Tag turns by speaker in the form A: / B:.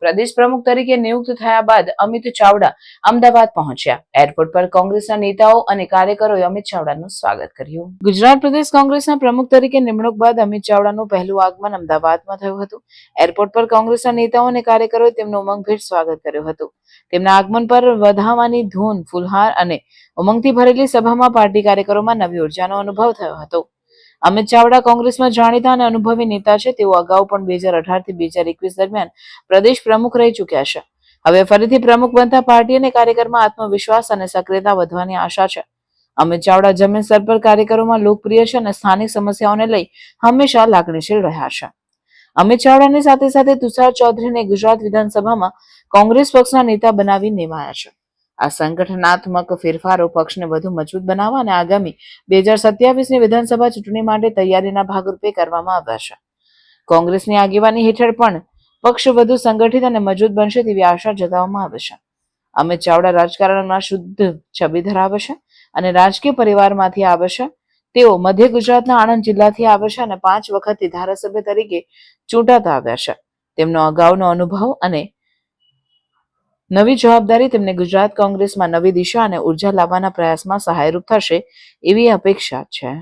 A: પ્રદેશ પ્રમુખ તરીકે નિયુક્ત થયા બાદ અમિત ચાવડા અમદાવાદ પહોંચ્યા. એરપોર્ટ પર કોંગ્રેસના નેતાઓ અને કાર્યકરોએ અમિત ચાવડાનું સ્વાગત કર્યું. ગુજરાત પ્રદેશ કોંગ્રેસના પ્રમુખ તરીકે નિમણૂક બાદ અમિત ચાવડાનું પહેલું આગમન અમદાવાદમાં થયું હતું. એરપોર્ટ પર કોંગ્રેસના નેતાઓ અને કાર્યકરોએ તેમનું ઉમંગભેર સ્વાગત કર્યું હતું. તેમના આગમન પર વધાવાની ધૂન, ફૂલહાર અને ઉમંગથી ભરેલી સભામાં પાર્ટી કાર્યકરોમાં નવી ઉર્જાનો અનુભવ થયો હતો. અમિત ચાવડા કોંગ્રેસમાં જાણીતા અને અનુભવી નેતા છે. તેઓ અગાઉ પણ 2018 થી 2021 દરમિયાન પ્રદેશ પ્રમુખ રહી ચૂક્યા છે. હવે ફરીથી પ્રમુખ બનતા પાર્ટી અને કાર્યકરમાં આત્મવિશ્વાસ અને સક્રિયતા વધવાની આશા છે. અમિત ચાવડા જમીન સ્તર પર કાર્યકરોમાં લોકપ્રિય છે અને સ્થાનિક સમસ્યાઓને લઈ હંમેશા લાગણીશીલ રહ્યા છે. અમિત ચાવડાની સાથે સાથે તુષાર ચૌધરીને ગુજરાત વિધાનસભામાં કોંગ્રેસ પક્ષના નેતા બનાવી નિમાયા છે. આ સંગઠનાત્મક ફેરફારો પક્ષને વધુ મજબૂત બનાવવા અને આગામી 2027ની વિધાનસભા ચૂંટણી માટે તૈયારીના ભાગરૂપે કરવામાં આવ્યા છે. કોંગ્રેસની આગેવાની હેઠળ પણ પક્ષ વધુ સંગઠિત અને મજબૂત બનશે તેવી આશા જતાવવામાં આવે છે. અમિત ચાવડા રાજકારણમાં શુદ્ધ છબી ધરાવે છે અને રાજકીય પરિવારમાંથી આવે છે. તેઓ મધ્ય ગુજરાતના આણંદ જિલ્લાથી આવે છે અને 5 વખતથી ધારાસભ્ય તરીકે ચૂંટાતા આવ્યા છે. તેમનો અગાઉનો અનુભવ અને નવી જવાબદારી તેમને ગુજરાત કોંગ્રેસમાં નવી દિશા અને ઉર્જા લાવવાના પ્રયાસમાં સહાયરૂપ થશે એવી અપેક્ષા છે.